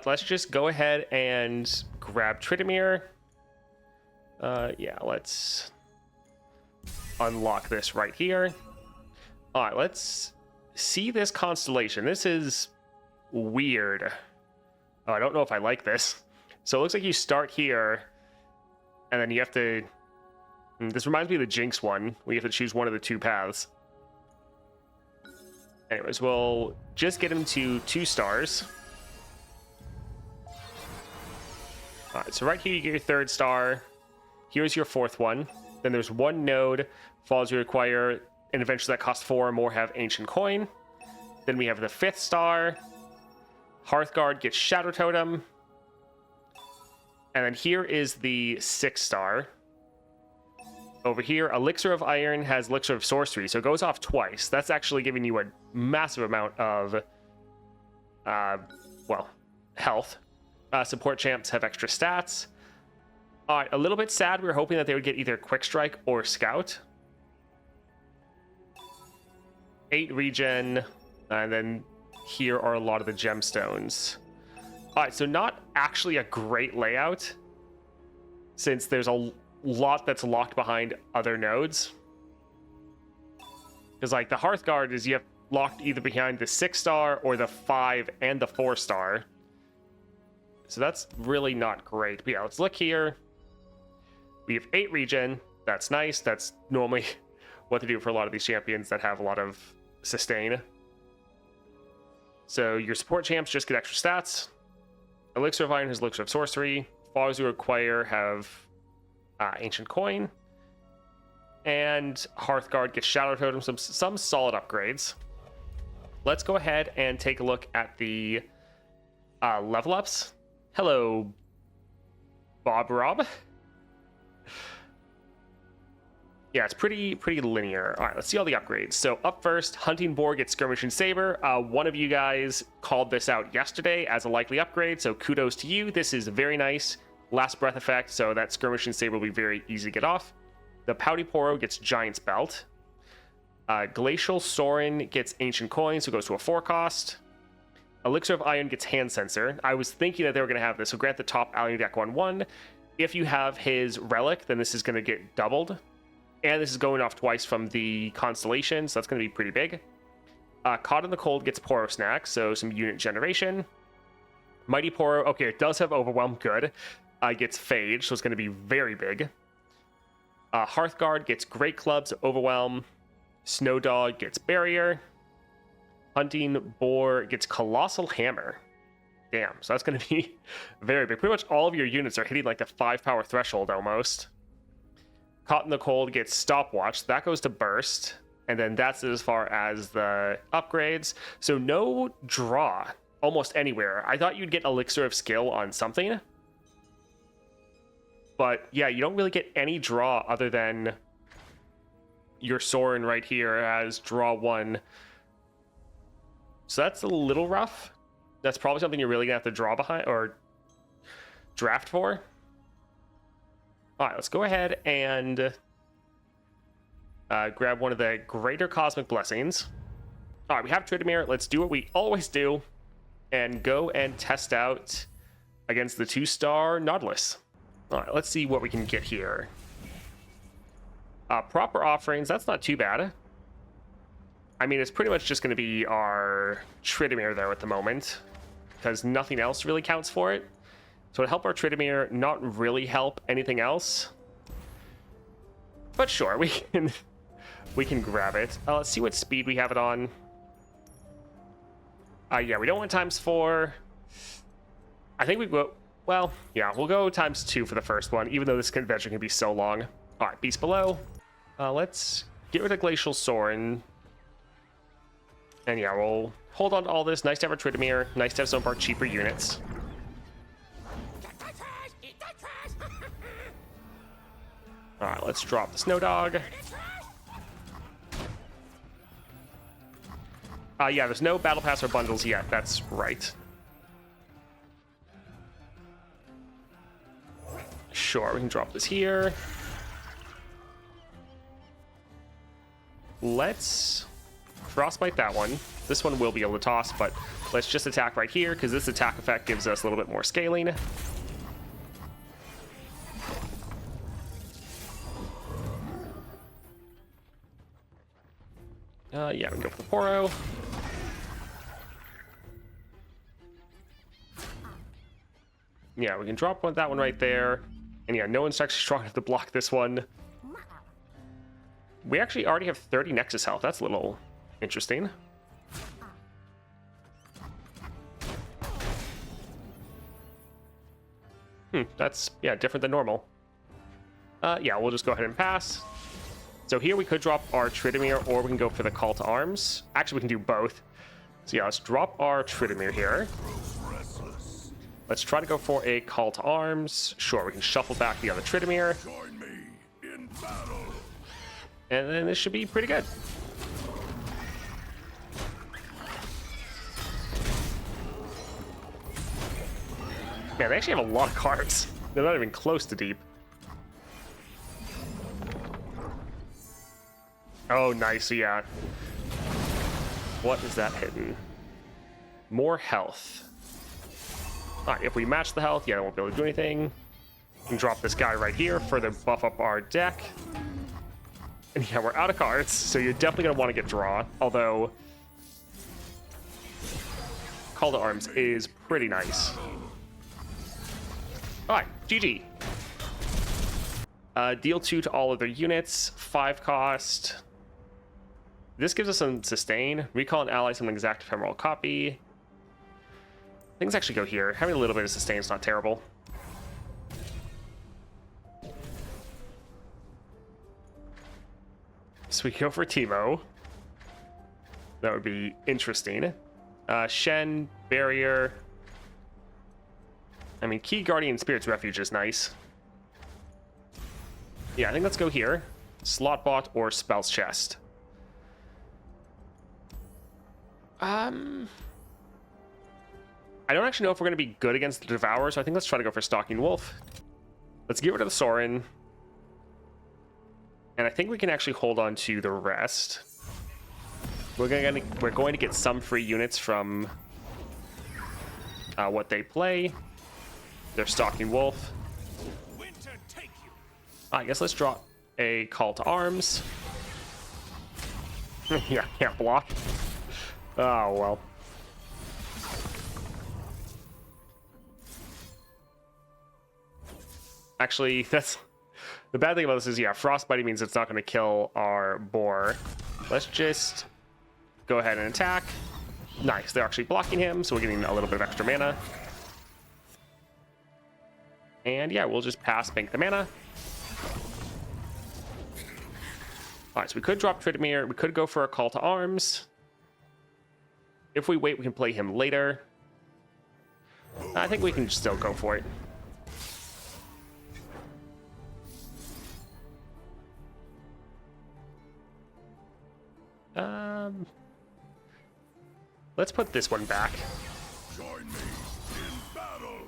Let's just go ahead and grab Tryndamere. Yeah, let's unlock this right here. All right, let's see this constellation. This is weird. Oh, I don't know if I like this. So it looks like you start here, and then you have to... This reminds me of the Jinx one, where you have to choose one of the two paths. Anyways, we'll just get him to 2 stars. Alright, so right here you get your 3rd star. Here's your 4th one. Then there's 1 node. Falls you require an adventure that costs 4 or more have Ancient Coin. Then we have the 5th star. Hearthguard gets Shadow Totem. And then here is the 6th star. Over here, Elixir of Iron has Elixir of Sorcery, so it goes off twice. That's actually giving you a massive amount of, health. Support champs have extra stats. All right, a little bit sad. We were hoping that they would get either Quick Strike or Scout. 8 regen, and then here are a lot of the gemstones. All right, so not actually a great layout, since there's a lot that's locked behind other nodes. Because like the Hearthguard is you have locked either behind the 6 star or the 5 and the 4 star. So that's really not great. But yeah, let's look here. We have 8 regen. That's nice. That's normally what they do for a lot of these champions that have a lot of sustain. So your support champs just get extra stats. Elixir of Iron has Elixir of Sorcery. Followers you acquire have Ancient Coin. And Hearthguard gets Shadow Totem, some solid upgrades. Let's go ahead and take a look at the level ups. Hello, Bob Rob. Yeah, it's pretty linear. All right, let's see all the upgrades. So up first, Hunting Boar gets Skirmishing Saber. One of you guys called this out yesterday as a likely upgrade, so kudos to you. This is very nice. Last breath effect, so that Skirmishing Saber will be very easy to get off. The Pouty Poro gets Giant's Belt. Glacial Sorin gets Ancient Coin, so it goes to a 4 cost. Elixir of Iron gets Hand Sensor. I was thinking that they were going to have this, so grant the top ally deck 1/1. If you have his Relic, then this is going to get doubled. And this is going off twice from the constellation, so that's going to be pretty big. Caught in the Cold gets Poro Snack, so some unit generation. Mighty Poro, okay, it does have Overwhelm, good. Gets Phage, so it's going to be very big. Hearthguard gets Great Clubs, Overwhelm. Snow Dog gets Barrier. Hunting Boar gets Colossal Hammer. Damn, so that's going to be very big. Pretty much all of your units are hitting like the 5 power threshold almost. Caught in the Cold gets Stopwatch. That goes to Burst. And then that's as far as the upgrades. So no draw almost anywhere. I thought you'd get Elixir of Skill on something. But yeah, you don't really get any draw other than your Sorin right here as draw 1. So that's a little rough. That's probably something you're really going to have to draw behind or draft for. All right, let's go ahead and grab one of the Greater Cosmic Blessings. All right, we have Tryndamere. Let's do what we always do and go and test out against the 2-star Nautilus. All right, let's see what we can get here. Proper offerings, that's not too bad. I mean, it's pretty much just going to be our Tryndamere there at the moment, because nothing else really counts for it. So it'll help our Tryndamere, not really help anything else. But sure, we can grab it. Let's see what speed we have it on. Yeah, we don't want ×4. I think we go... Well, yeah, we'll go ×2 for the first one, even though this convention can be so long. All right, Beast Below. Let's get rid of Glacial Sorin. And yeah, we'll hold on to all this. Nice to have our Tryndamere. Nice to have some of our cheaper units. All right, let's drop the Snow Dog. Yeah, there's no Battle Pass or bundles yet. That's right. Sure, we can drop this here. frostbite that one. This one will be able to toss, but let's just attack right here because this attack effect gives us a little bit more scaling. Yeah, we can go for the Poro. Yeah, we can drop that one right there. And yeah, no one's actually strong enough to block this one. We actually already have 30 Nexus health. That's a little interesting. That's, yeah, different than normal. Yeah, we'll just go ahead and pass. So here we could drop our Tryndamere, or we can go for the Call to Arms. Actually, we can do both. So yeah, let's drop our Tryndamere here. Let's try to go for a Call to Arms. Sure, we can shuffle back the other Tryndamere. Join me in battle. And then this should be pretty good. Man, they actually have a lot of cards. They're not even close to deep. Oh, nice, yeah. What is that hitting? More health. Alright, if we match the health, yeah, I won't be able to do anything. We can drop this guy right here, further buff up our deck. And yeah, we're out of cards, so you're definitely going to want to get draw. Although, Call to Arms is pretty nice. Alright, GG. Deal 2 to all of their units, 5 cost. This gives us some sustain. Recall an ally, some exact ephemeral copy. Things actually go here. Having a little bit of sustain is not terrible. So we go for Teemo. That would be interesting. Shen, Barrier. I mean, Key Guardian Spirit's Refuge is nice. Yeah, I think let's go here. Slotbot or Spell's Chest. I don't actually know if we're going to be good against the Devourer, so I think let's try to go for Stalking Wolf. Let's get rid of the Sorin. And I think we can actually hold on to the rest. We're going to get some free units from what they play. They're Stalking Wolf. I guess let's drop a Call to Arms. Yeah, can't block. Oh, well. Actually, that's... The bad thing about this is, yeah, Frostbite means it's not going to kill our boar. Let's just go ahead and attack. Nice, they're actually blocking him, so we're getting a little bit of extra mana. And yeah, we'll just pass, bank the mana. Alright, so we could drop Tryndamere. We could go for a Call to Arms. If we wait, we can play him later. I think we can still go for it. Let's put this one back. Join me in battle.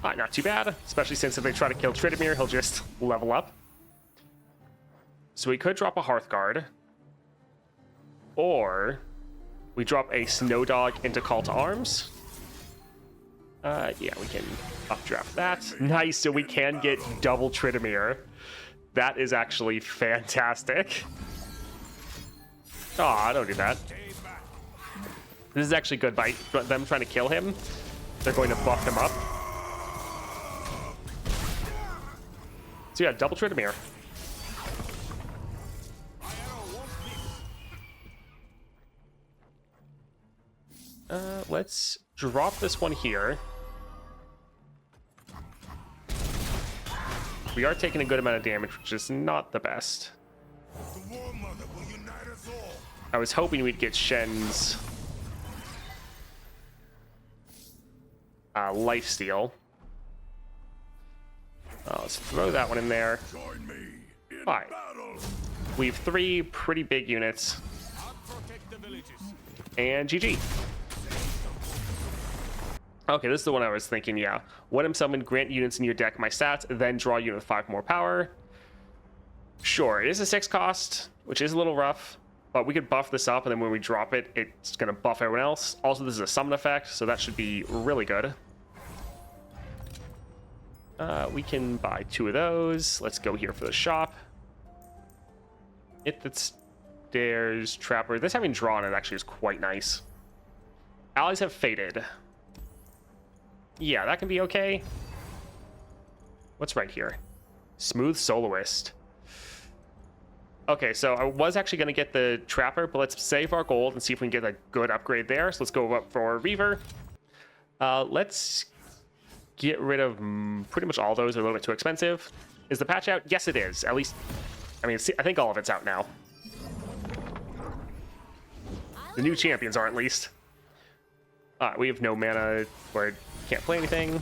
Alright, not too bad. Especially since if they try to kill Tryndamere, he'll just level up. So we could drop a Hearthguard. Or we drop a Snow Dog into Call to Arms. Yeah, we can updraft that. Nice, so we can get double Tryndamere. That is actually fantastic. Aw, don't do that. This is actually good by them trying to kill him. They're going to buff him up. So yeah, double Tryndamere. Let's drop this one here. We are taking a good amount of damage, which is not the best. The War Mother will unite us all. I was hoping we'd get Shen's lifesteal. Let's throw that one in there. Join me in Alright. battle. We have 3 pretty big units. And GG. Okay, this is the one I was thinking, yeah. When I'm summoned, grant units in your deck my stats, then draw a unit with 5 more power. Sure, it is a 6 cost, which is a little rough, but we could buff this up, and then when we drop it, it's going to buff everyone else. Also, this is a summon effect, so that should be really good. We can buy 2 of those. Let's go here for the shop. Hit the stairs, Trapper. This having drawn it actually is quite nice. Allies have faded. Yeah, that can be okay. What's right here? Smooth Soloist. Okay, so I was actually going to get the Trapper, but let's save our gold and see if we can get a good upgrade there. So let's go up for Reaver. Let's get rid of pretty much all those. They're a little bit too expensive. Is the patch out? Yes, it is. At least, I mean, I think all of it's out now. The new champions are, at least. We have no mana or can't play anything.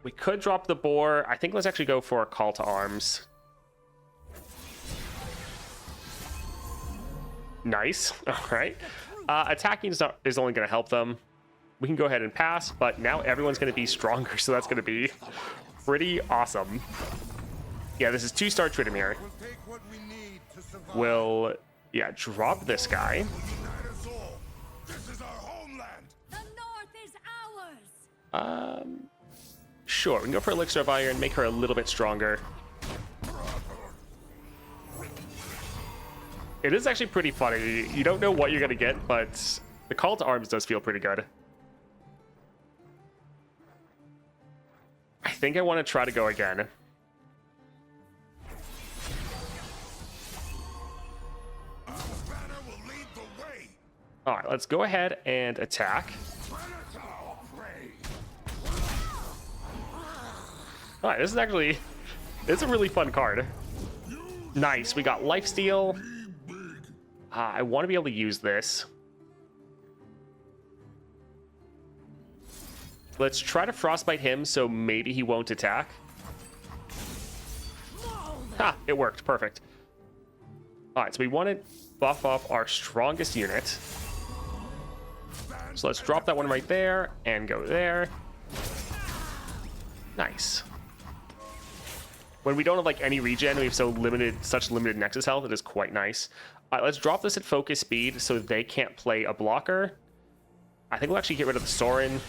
We could drop the boar. I think let's actually go for a call to arms. Nice. All right. Attacking is only going to help them. We can go ahead and pass, but now everyone's going to be stronger, so that's going to be pretty awesome. Yeah, this is 2-star Tryndamere. We'll, yeah, drop this guy. This is our homeland. The north is ours. Sure, we can go for Elixir of Iron, make her a little bit stronger. It is actually pretty funny. You don't know what you're going to get, but the call to arms does feel pretty good. I think I want to try to go again. Our banner will lead the way. All right, let's go ahead and attack. Predator prey. All right, this is actually, it's a really fun card. Nice, we got lifesteal. I want to be able to use this. Let's try to frostbite him, so maybe he won't attack. Ha, it worked, perfect. All right, so we want to buff up our strongest unit. So let's drop that one right there and go there. Nice. When we don't have like any regen, we have such limited Nexus health, it is quite nice. All right, let's drop this at focus speed so they can't play a blocker. I think we'll actually get rid of the Sorin.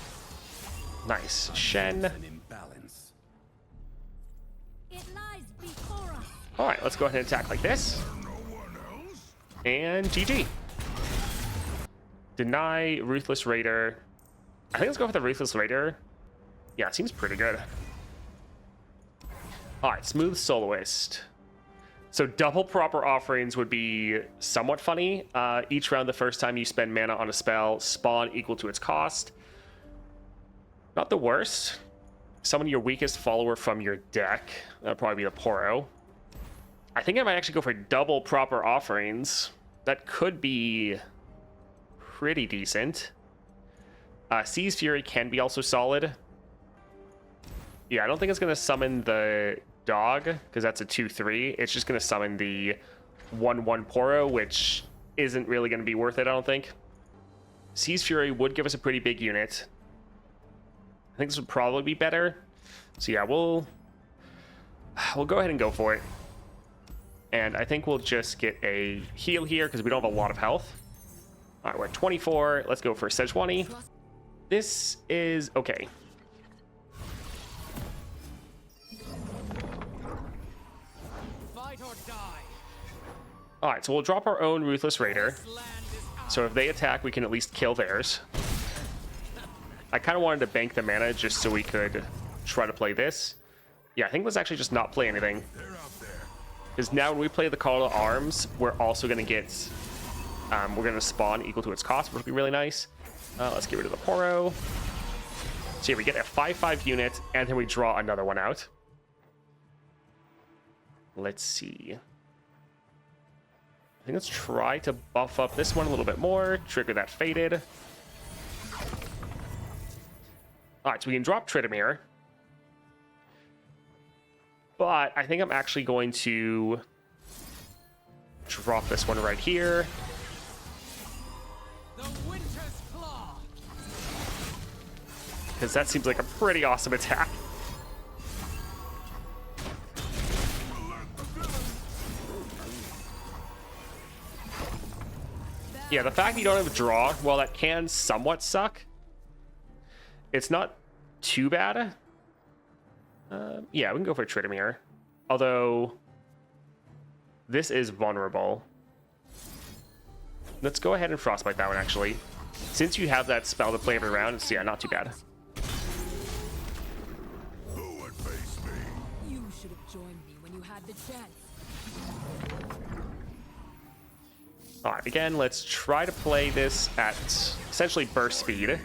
Nice. Shen. It lies before us. All right, let's go ahead and attack like this. And GG. Deny Ruthless Raider. I think let's go for the Ruthless Raider. Yeah, it seems pretty good. All right, Smooth Soloist. So double proper offerings would be somewhat funny. Each round, the first time you spend mana on a spell, spawn equal to its cost. Not the worst. Summon your weakest follower from your deck. That'll probably be the Poro. I think I might actually go for double proper offerings. That could be pretty decent. Sea's Fury can be also solid. Yeah, I don't think it's going to summon the dog, because that's a 2/3. It's just going to summon the 1/1 Poro, which isn't really going to be worth it, I don't think. Sea's Fury would give us a pretty big unit. I think this would probably be better. So yeah, we'll go ahead and go for it. And I think we'll just get a heal here because we don't have a lot of health. All right, we're at 24. Let's go for Sejuani. This is okay. Fight or die. All right, so we'll drop our own Ruthless Raider. So if they attack, we can at least kill theirs. I kind of wanted to bank the mana just so we could try to play this. Yeah, I think let's actually just not play anything. Because now when we play the Call to Arms, we're also going to get... we're going to spawn equal to its cost, which would be really nice. Let's get rid of the Poro. So yeah, we get a 5/5 unit, and then we draw another one out. Let's see. I think let's try to buff up this one a little bit more. Trigger that Faded. All right, so we can drop Tryndamere. But I think I'm actually going to drop this one right here. The Winter's Claw. Because that seems like a pretty awesome attack. Yeah, the fact that you don't have a draw, well, that can somewhat suck. It's not too bad. Yeah, we can go for Tryndamere. Although, this is vulnerable. Let's go ahead and Frostbite that one, actually. Since you have that spell to play every round, it's, yeah, not too bad. Who would face me? You should have joined me when you had the chance. All right, again, let's try to play this at essentially burst speed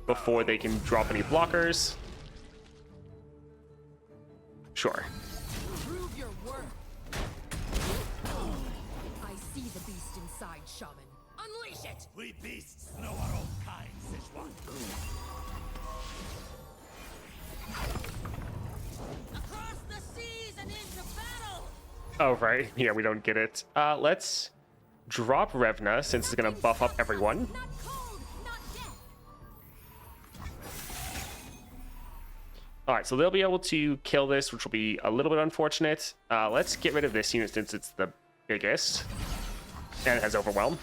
before they can drop any blockers. Sure. Prove your worth. I see the beast inside, Shaman. Unleash it! We beasts know our own kind, Sichuan. Across the seas and into battle! Oh, right. Yeah, we don't get it. Let's drop Revna, since it's going to buff up everyone. Not cold, not death. All right, so they'll be able to kill this, which will be a little bit unfortunate. Let's get rid of this unit since it's the biggest. And it has Overwhelm.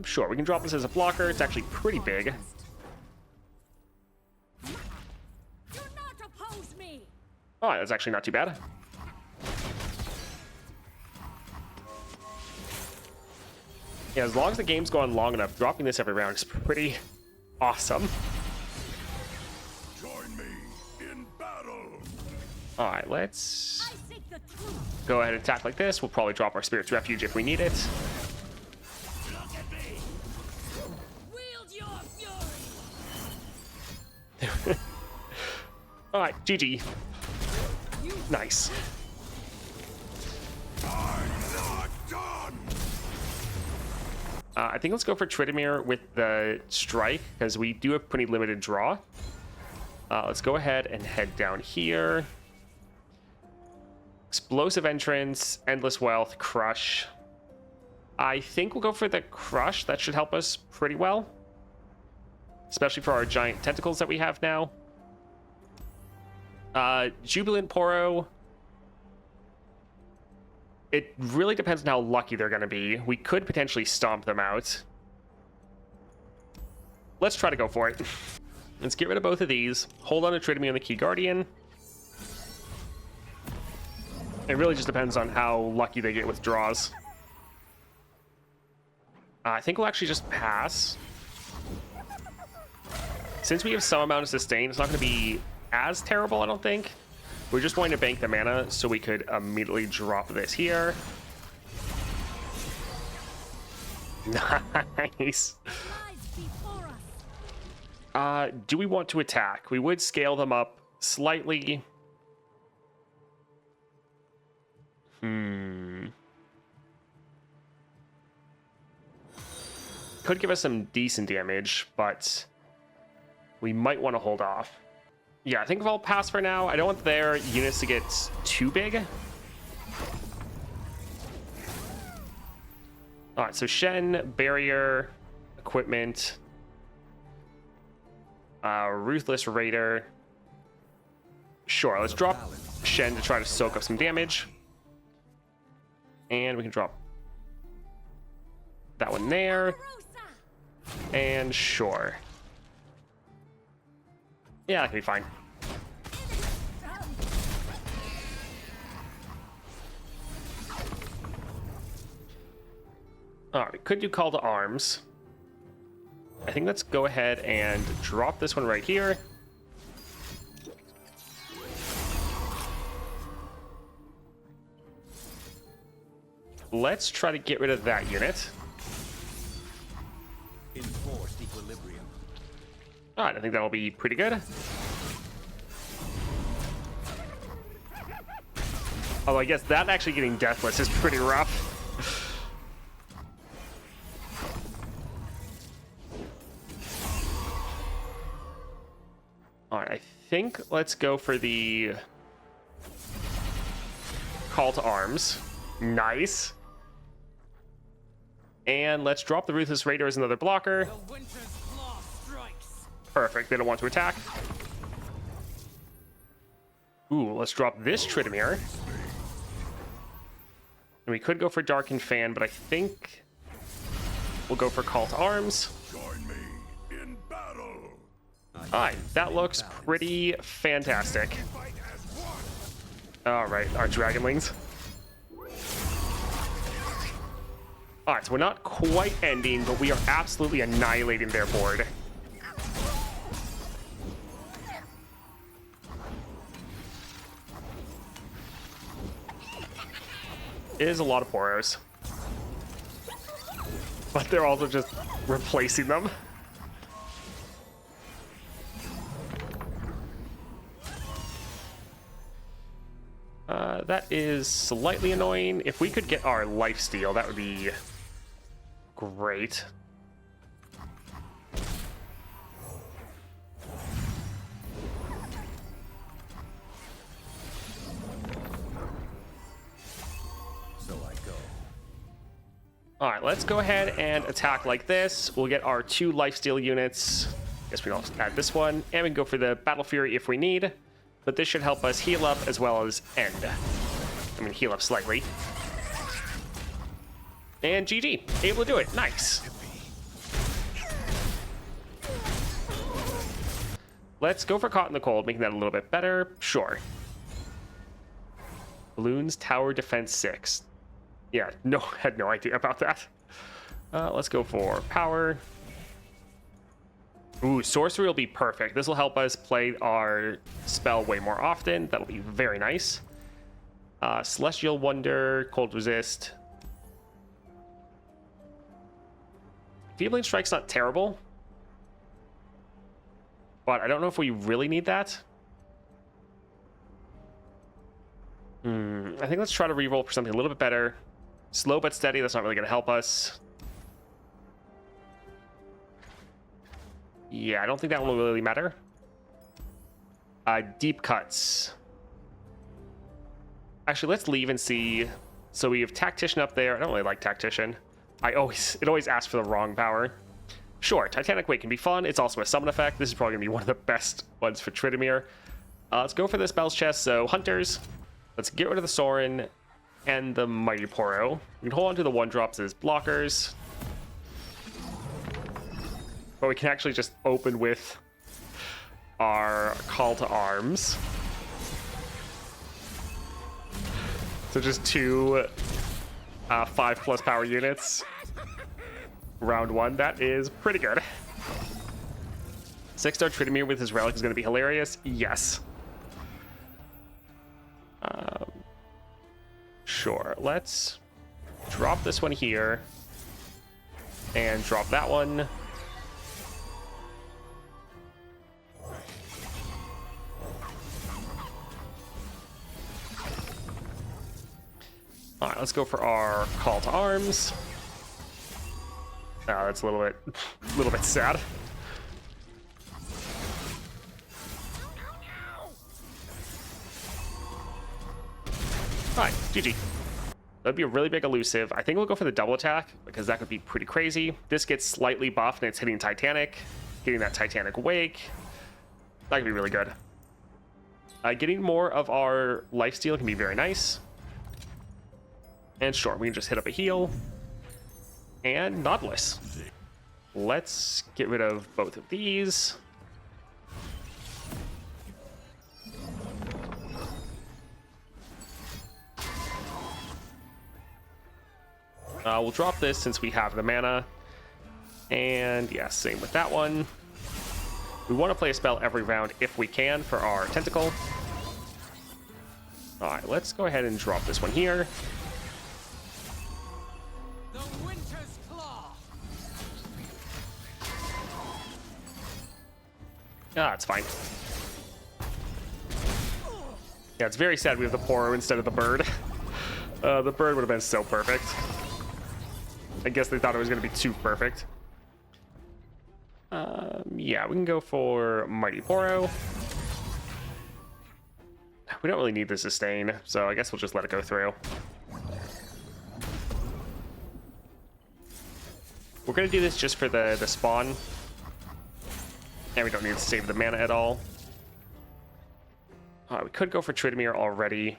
Sure, we can drop this as a blocker. It's actually pretty big. Do not oppose me! All right, that's actually not too bad. Yeah, as long as the game's going long enough, dropping this every round is pretty awesome. Join me in battle. All right, let's I seek the truth. go ahead and attack like this. We'll probably drop our Spirit's Refuge if we need it. Look at me. Wield your fury! All right, GG. Nice. I'm not done. I think let's go for Tryndamere with the Strike, because we do have pretty limited draw. Let's go ahead and head down here. Explosive Entrance, Endless Wealth, Crush. I think we'll go for the Crush. That should help us pretty well. Especially for our giant tentacles that we have now. Jubilant Poro. It really depends on how lucky they're going to be. We could potentially stomp them out. Let's try to go for it. Let's get rid of both of these. Hold on to Tryndamere and the Key Guardian. It really just depends on how lucky they get with draws. I think we'll actually just pass. Since we have some amount of sustain, it's not going to be as terrible, I don't think. We're just going to bank the mana so we could immediately drop this here. Nice. Lies before us. Do we want to attack? We would scale them up slightly. Could give us some decent damage, but we might want to hold off. Yeah, I think I'll pass for now. I don't want their units to get too big. All right, so Shen, Barrier, Equipment, Ruthless Raider. Sure, let's drop Shen to try to soak up some damage. And we can drop that one there. Rosa! And sure. Yeah, that can be fine. All right, could do Call to Arms. I think let's go ahead and drop this one right here. Let's try to get rid of that unit. Enforced equilibrium. All right, I think that'll be pretty good. Although I guess that actually getting Deathless is pretty rough. All right, I think let's go for the Call to Arms. Nice. And let's drop the Ruthless Raider as another blocker. The winter's claw strikes. Perfect, they don't want to attack. Ooh, let's drop this Tryndamere. We could go for Darkened Fan, but I think we'll go for Call to Arms. Join me in battle. Alright, that looks pretty fantastic. Fight as one. Alright, our Dragonlings. Alright, so we're not quite ending, but we are absolutely annihilating their board. It is a lot of Poros. But they're also just replacing them. That is slightly annoying. If we could get our lifesteal, that would be great. So I go. All right, let's go ahead and attack like this. We'll get our 2 lifesteal units. Guess we can also add this one, and we can go for the Battle Fury if we need. But this should help us heal up as well as end. I mean, heal up slightly. And GG, able to do it. Nice. Let's go for Caught in the Cold, making that a little bit better. Sure. Balloons Tower Defense 6. Yeah, no, had no idea about that. Let's go for Power. Ooh, Sorcery will be perfect. This will help us play our spell way more often. That'll be very nice. Celestial Wonder, Cold Resist. Feebling Strike's not terrible. But I don't know if we really need that. I think let's try to reroll for something a little bit better. Slow but steady, that's not really going to help us. Yeah, I don't think that one will really matter. Deep Cuts. Actually, let's leave and see. So we have Tactician up there. I don't really like Tactician. It always asks for the wrong power. Sure, Titanic Wake can be fun. It's also a summon effect. This is probably going to be one of the best ones for Tryndamere. Let's go for the spells chest. So Hunters. Let's get rid of the Sorin and the Mighty Poro. We can hold on to the 1-drops as blockers. But we can actually just open with our Call to Arms. So just 2 5+ power units. Round 1, that is pretty good. 6-star Tryndamere with his relic is going to be hilarious. Yes. Sure, let's drop this one here and drop that one. All right, let's go for our Call to Arms. Oh, that's a little bit sad. All right, GG. That'd be a really big elusive. I think we'll go for the double attack because that could be pretty crazy. This gets slightly buffed and it's hitting Titanic, getting that Titanic Wake. That could be really good. Getting more of our lifesteal can be very nice. And sure, we can just hit up a heal. And Nautilus. Let's get rid of both of these. We'll drop this since we have the mana. And yeah, same with that one. We want to play a spell every round if we can for our Tentacle. All right, let's go ahead and drop this one here. The Winter's Claw. Ah, it's fine. Yeah, it's very sad we have the Poro instead of the bird. The bird would have been so perfect. I guess they thought it was going to be too perfect. Yeah, we can go for Mighty Poro. We don't really need the sustain, so I guess we'll just let it go through. We're going to do this just for the spawn. And we don't need to save the mana at all. We could go for Tryndamere already.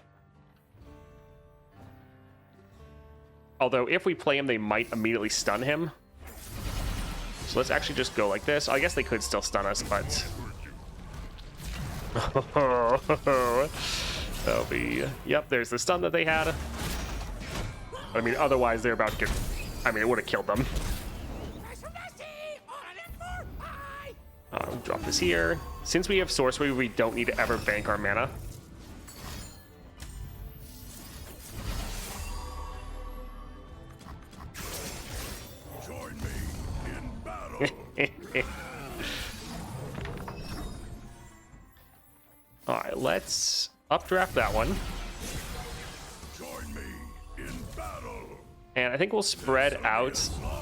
Although if we play him, they might immediately stun him. So let's actually just go like this. I guess they could still stun us, but... That'll be... Yep, there's the stun that they had. I mean, otherwise they're about to get... I mean, it would have killed them. Drop this here. Since we have sorcery, we don't need to ever bank our mana. Join me in battle. All right, let's updraft that one. Join me in battle. And I think we'll spread out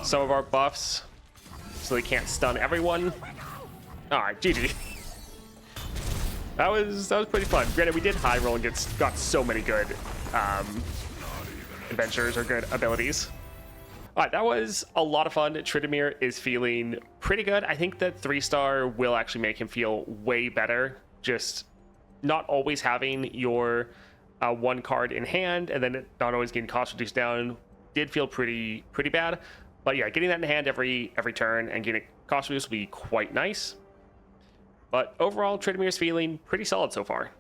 some of our buffs so they can't stun everyone. All right, GG. That was pretty fun. Granted, we did high roll and got so many good adventures or good abilities. All right, that was a lot of fun. Tryndamere is feeling pretty good. I think that 3-star will actually make him feel way better. Just not always having your one card in hand and then not always getting cost reduced down did feel pretty bad. But yeah, getting that in hand every turn and getting cost reduced will be quite nice. But overall, Tryndamere is feeling pretty solid so far.